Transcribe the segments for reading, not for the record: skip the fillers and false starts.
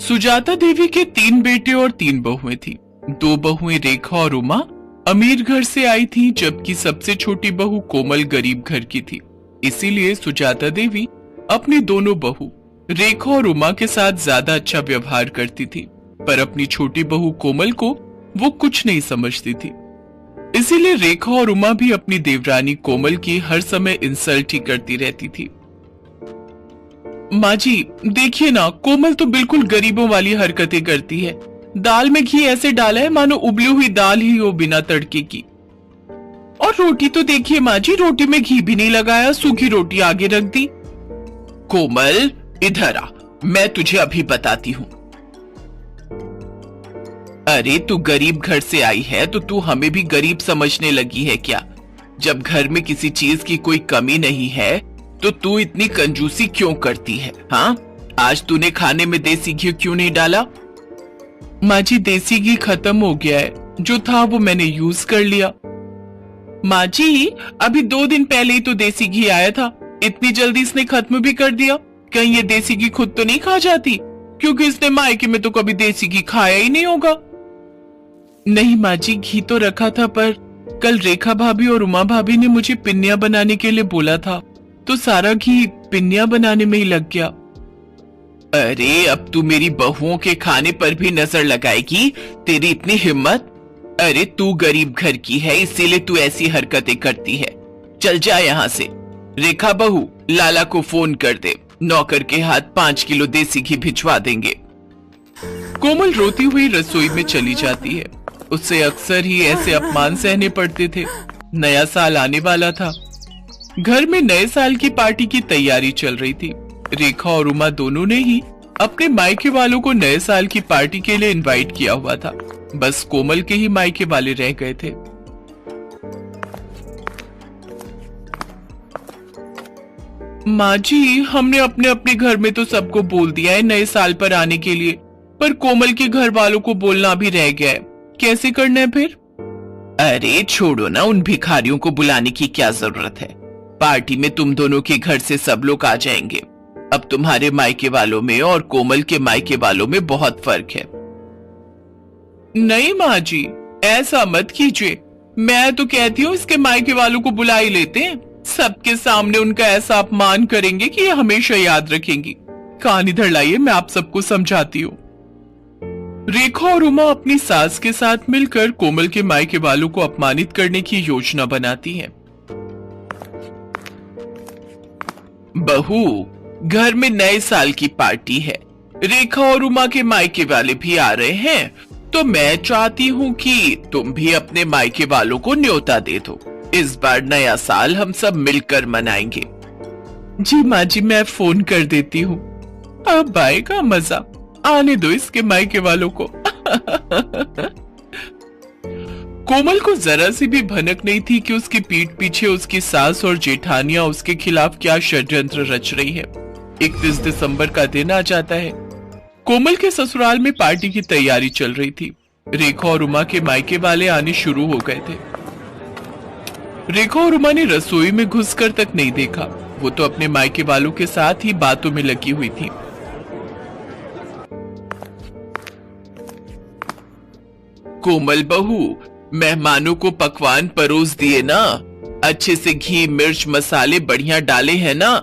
सुजाता देवी के 3 बेटे और 3 बहुएं थी। 2 बहुएं रेखा और उमा अमीर घर से आई थी, जबकि सबसे छोटी बहू कोमल गरीब घर की थी। इसीलिए सुजाता देवी अपनी दोनों बहू रेखा और उमा के साथ ज्यादा अच्छा व्यवहार करती थी, पर अपनी छोटी बहू कोमल को वो कुछ नहीं समझती थी। इसीलिए रेखा और उमा भी अपनी देवरानी कोमल की हर समय इंसल्ट ही करती रहती थी। माँ जी देखिए ना, कोमल तो बिल्कुल गरीबों वाली हरकतें करती है। दाल में घी ऐसे डाला है मानो उबली हुई दाल ही हो बिना तड़के की। और रोटी तो देखिए माँ जी, रोटी में घी भी नहीं लगाया, सूखी रोटी आगे रख दी। कोमल इधर आ, मैं तुझे अभी बताती हूँ। अरे तू गरीब घर से आई है तो तू हमें भी गरीब समझने लगी है क्या? जब घर में किसी चीज की कोई कमी नहीं है तो तू इतनी कंजूसी क्यों करती है? हाँ, आज तूने खाने में देसी घी क्यों नहीं डाला? माँ जी देसी घी खत्म हो गया है, जो था वो मैंने यूज कर लिया। माँ जी अभी 2 दिन पहले ही तो देसी घी आया था, इतनी जल्दी इसने खत्म भी कर दिया। कहीं ये देसी घी खुद तो नहीं खा जाती, क्योंकि इसने मायके में तो कभी देसी घी खाया ही नहीं होगा। नहीं माँ जी, घी तो रखा था, पर कल रेखा भाभी और उमा भाभी ने मुझे पिन्नियां बनाने के लिए बोला था, तो सारा घी पिन्नियां बनाने में ही लग गया। अरे अब तू मेरी बहुओं के खाने पर भी नजर लगाएगी? तेरी इतनी हिम्मत? अरे तू गरीब घर की है, इसीलिए तू ऐसी हरकतें करती है। चल जा यहाँ से। रेखा बहू, लाला को फोन कर दे, नौकर के हाथ 5 किलो देसी घी भिजवा देंगे। कोमल रोती हुई रसोई में चली जाती है। उससे अक्सर ही ऐसे अपमान सहने पड़ते थे। नया साल आने वाला था। घर में नए साल की पार्टी की तैयारी चल रही थी। रेखा और उमा दोनों ने ही अपने मायके वालों को नए साल की पार्टी के लिए इनवाइट किया हुआ था। बस कोमल के ही मायके वाले रह गए थे। माँ जी हमने अपने अपने घर में तो सबको बोल दिया है नए साल पर आने के लिए, पर कोमल के घर वालों को बोलना भी रह गया है। कैसे करना है फिर? अरे छोड़ो ना, उन भिखारियों को बुलाने की क्या जरूरत है। पार्टी में तुम दोनों के घर से सब लोग आ जाएंगे। अब तुम्हारे मायके वालों में और कोमल के मायके वालों में बहुत फर्क है। नहीं माँ जी ऐसा मत कीजिए, मैं तो कहती हूँ इसके मायके वालों को बुला ही लेते हैं। सबके सामने उनका ऐसा अपमान करेंगे कि ये हमेशा याद रखेंगी। कान इधर लाइए, मैं आप सबको समझाती हूँ। रेखा और उमा अपनी सास के साथ मिलकर कोमल के मायके वालों को अपमानित करने की योजना बनाती हैं। बहू, घर में नए साल की पार्टी है, रेखा और उमा के मायके वाले भी आ रहे हैं, तो मैं चाहती हूँ कि तुम भी अपने मायके वालों को न्योता दे दो। इस बार नया साल हम सब मिलकर मनाएंगे। जी माँ जी, मैं फोन कर देती हूँ। अब आएगा मजा, आने दो इसके मायके वालों को। कोमल को जरा सी भी भनक नहीं थी कि उसकी पीठ पीछे उसकी सास और जेठानियां उसके खिलाफ क्या षड्यंत्र रच रही है। 31 दिसंबर का दिन आ जाता है। कोमल के ससुराल में पार्टी की तैयारी चल रही थी। रेखा और उमा के मायके वाले आने शुरू हो गए थे। रेखा और उमा ने रसोई में घुसकर तक नहीं देखा, वो तो अपने मायके वालों के साथ ही बातों में लगी हुई थी। कोमल बहू, मेहमानों को पकवान परोस दिए ना? अच्छे से घी मिर्च मसाले बढ़िया डाले हैं ना?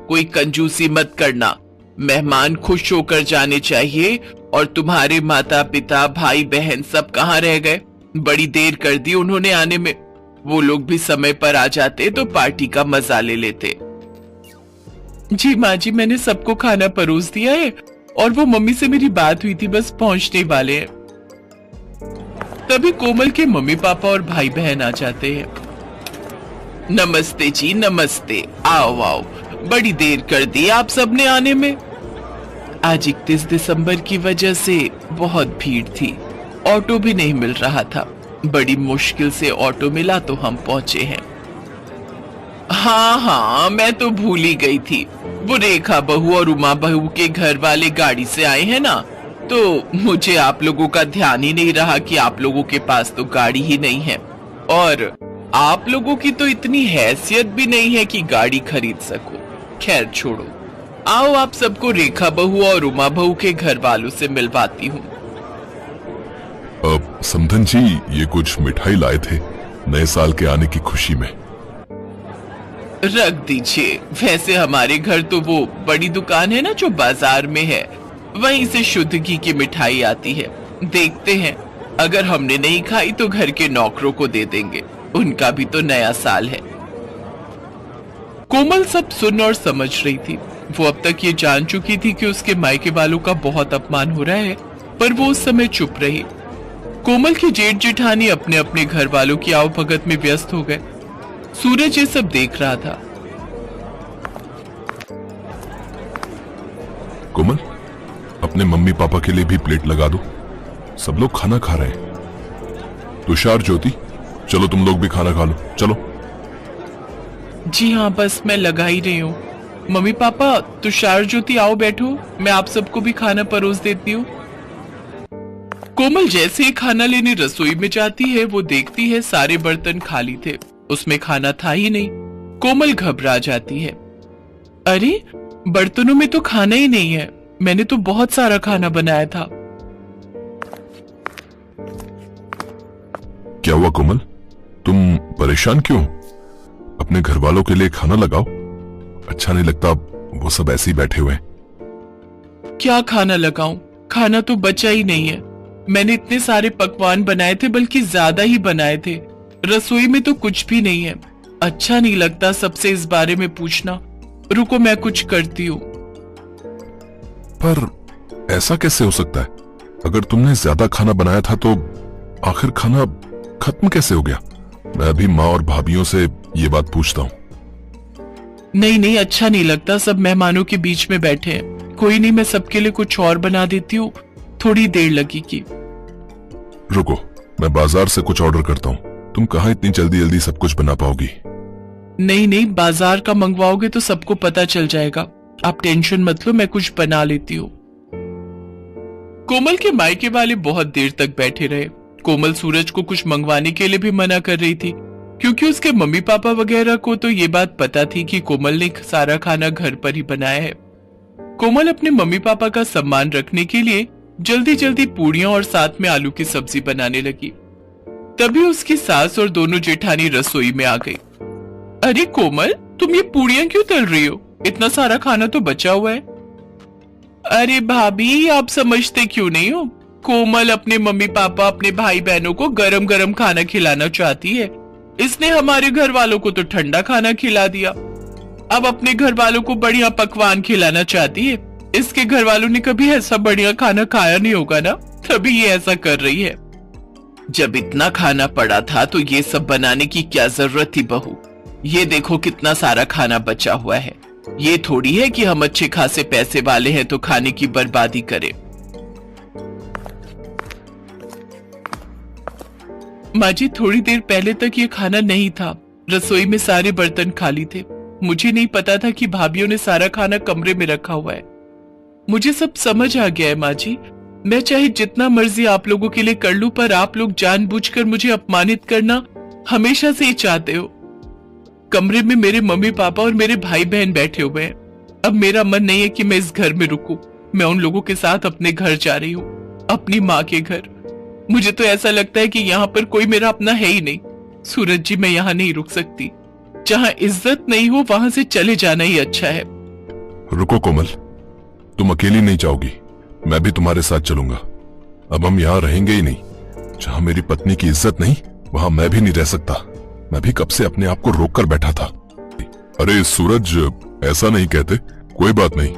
कोई कंजूसी मत करना। मेहमान खुश होकर जाने चाहिए। और तुम्हारे माता पिता भाई बहन सब कहाँ रह गए? बड़ी देर कर दी उन्होंने आने में। वो लोग भी समय पर आ जाते तो पार्टी का मजा ले लेते। जी माँ जी, मैंने सबको खाना परोस दिया है और वो मम्मी से मेरी बात हुई थी, बस पहुंचने वाले हैं। तभी कोमल के मम्मी पापा और भाई बहन आ जाते हैं। नमस्ते जी नमस्ते, आओ आओ, बड़ी देर कर दी आप सबने आने में। आज 31 दिसंबर की वजह से बहुत भीड़ थी, ऑटो भी नहीं मिल रहा था। बड़ी मुश्किल से ऑटो मिला तो हम पहुंचे हैं। हाँ, मैं तो भूल ही गई थी। वो रेखा बहू और उमा बहू के घर वाले गाड़ी से आए हैं ना, तो मुझे आप लोगों का ध्यान ही नहीं रहा कि आप लोगों के पास तो गाड़ी ही नहीं है, और आप लोगों की तो इतनी हैसियत भी नहीं है कि गाड़ी खरीद सको। खैर छोड़ो, आओ आप सबको रेखा बहू और उमा बहू के घर वालों से मिलवाती हूँ। समधन जी, ये कुछ मिठाई लाए थे नए साल के आने की खुशी में। रख दीजिए। वैसे हमारे घर तो वो बड़ी दुकान है ना जो बाजार में है, वहीं से शुद्ध घी की मिठाई आती है। देखते हैं, अगर हमने नहीं खाई तो घर के नौकरों को दे देंगे, उनका भी तो नया साल है। कोमल सब सुन और समझ रही थी। वो अब तक ये जान चुकी थी कि उसके मायके वालों का बहुत अपमान हो रहा है, पर वो उस समय चुप रही। कोमल की जेठ जेठानी अपने अपने घर वालों की आवभगत में व्यस्त हो गए। सूरज ये सब देख रहा था। कोमल, अपने मम्मी पापा के लिए भी प्लेट लगा दो, सब लोग खाना खा रहे हैं। तुषार, ज्योति, चलो तुम लोग भी खाना खा लो, चलो। जी हाँ, बस मैं लगा ही रही हूँ। मम्मी पापा, तुषार, ज्योति, आओ बैठो, मैं आप सबको भी खाना परोस देती हूँ। कोमल जैसे ही खाना लेने रसोई में जाती है, वो देखती है सारे बर्तन खाली थे, उसमें खाना था ही नहीं। कोमल घबरा जाती है। अरे, बर्तनों में तो खाना ही नहीं है, मैंने तो बहुत सारा खाना बनाया था। क्या हुआ कोमल, तुम परेशान क्यों? अपने घर वालों के लिए खाना लगाओ। अच्छा नहीं लगता वो सब ऐसे ही बैठे हुए। क्या खाना लगाऊं? खाना तो बचा ही नहीं है। मैंने इतने सारे पकवान बनाए थे, बल्कि ज्यादा ही बनाए थे। रसोई में तो कुछ भी नहीं है। अच्छा नहीं लगता सबसे इस बारे में पूछना। रुको, मैं कुछ करती हूँ। पर ऐसा कैसे हो सकता है? अगर तुमने ज्यादा खाना बनाया था तो आखिर खाना खत्म कैसे हो गया? मैं अभी माँ और भाभीियों से ये बात पूछता हूँ। नहीं नहीं, अच्छा नहीं लगता, सब मेहमानों के बीच में बैठे हैं। कोई नहीं, मैं सबके लिए कुछ और बना देती हूँ, थोड़ी देर लगेगी। रुको, मैं बाजार से कुछ ऑर्डर करता हूँ। तुम कहाँ इतनी जल्दी जल्दी सब कुछ बना पाओगी? नहीं नहीं, बाजार का मंगवाओगे तो सबको पता चल जाएगा। आप टेंशन मत लो, मैं कुछ बना लेती हूँ। कोमल के मायके वाले बहुत देर तक बैठे रहे। कोमल सूरज को कुछ मंगवाने के लिए भी मना कर रही थी, क्योंकि उसके मम्मी पापा वगैरह को तो ये बात पता थी कि कोमल ने सारा खाना घर पर ही बनाया है। कोमल अपने मम्मी पापा का सम्मान रखने के लिए जल्दी जल्दी पूड़ियां और साथ में आलू की सब्जी बनाने लगी। तभी उसकी सास और दोनों जेठानी रसोई में आ गई। अरे कोमल, तुम ये पूड़ियां क्यों तल रही हो? इतना सारा खाना तो बचा हुआ है। अरे भाभी, आप समझते क्यों नहीं हो? कोमल अपने मम्मी पापा, अपने भाई बहनों को गरम गरम खाना खिलाना चाहती है। इसने हमारे घर वालों को तो ठंडा खाना खिला दिया, अब अपने घर वालों को बढ़िया पकवान खिलाना चाहती है। इसके घर वालों ने कभी ऐसा बढ़िया खाना खाया नहीं होगा ना, तभी ये ऐसा कर रही है। जब इतना खाना पड़ा था तो ये सब बनाने की क्या जरूरत थी बहू? ये देखो कितना सारा खाना बचा हुआ है। ये थोड़ी है कि हम अच्छे खासे पैसे वाले हैं तो खाने की बर्बादी करें। माँ जी, थोड़ी देर पहले तक ये खाना नहीं था। रसोई में सारे बर्तन खाली थे। मुझे नहीं पता था कि भाभीियों ने सारा खाना कमरे में रखा हुआ है। मुझे सब समझ आ गया है माँ जी। मैं चाहे जितना मर्जी आप लोगों के लिए कर लूं, पर आप लोग जानबूझकर मुझे अपमानित करना हमेशा से ही चाहते हो। कमरे में मेरे मम्मी पापा और मेरे भाई बहन बैठे हुए हैं। अब मेरा मन नहीं है कि मैं इस घर में रुकूं। मैं उन लोगों के साथ अपने घर जा रही हूँ, अपनी माँ के घर। मुझे तो ऐसा लगता है कि यहाँ पर कोई मेरा अपना है ही नहीं। सूरज जी, मैं यहाँ नहीं रुक सकती। जहाँ इज्जत नहीं हो वहां से चले जाना ही अच्छा है। रुको कोमल, तुम अकेली नहीं जाओगी, मैं भी तुम्हारे साथ चलूंगा। अब हम यहाँ रहेंगे ही नहीं। जहाँ मेरी पत्नी की इज्जत नहीं, वहां मैं भी नहीं रह सकता। मैं भी कब से अपने आप को रोक कर बैठा था। अरे सूरज, ऐसा नहीं कहते। कोई बात नहीं,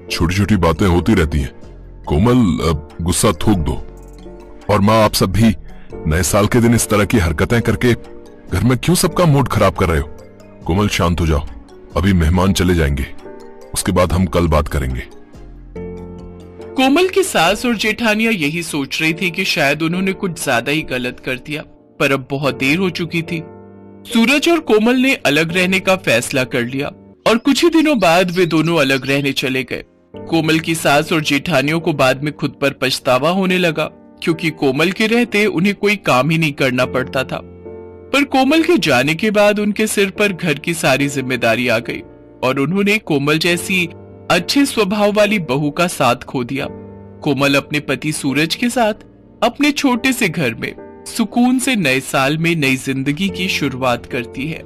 छोटी छोटी बातें होती रहती हैं। कोमल, अब गुस्सा थूक दो। और माँ, आप सब भी नए साल के दिन इस तरह की हरकतें करके घर में क्यों सबका मूड खराब कर रहे हो? कोमल, शांत हो जाओ, अभी मेहमान चले जाएंगे, उसके बाद हम कल बात करेंगे। कोमल की सास और जेठानियां यही सोच रही थी कि शायद उन्होंने कुछ ज्यादा ही गलत कर दिया, पर अब बहुत देर हो चुकी थी। सूरज और कोमल ने अलग रहने का फैसला कर लिया और कुछ ही दिनों बाद वे दोनों अलग रहने चले गए। कोमल की सास और जेठानियों को बाद में खुद पर पछतावा होने लगा, क्योंकि कोमल के रहते उन्हें कोई काम ही नहीं करना पड़ता था। पर कोमल के जाने के बाद उनके सिर पर घर की सारी जिम्मेदारी आ गई और उन्होंने कोमल जैसी अच्छे स्वभाव वाली बहू का साथ खो दिया। कोमल अपने पति सूरज के साथ अपने छोटे से घर में सुकून से नए साल में नई जिंदगी की शुरुआत करती है।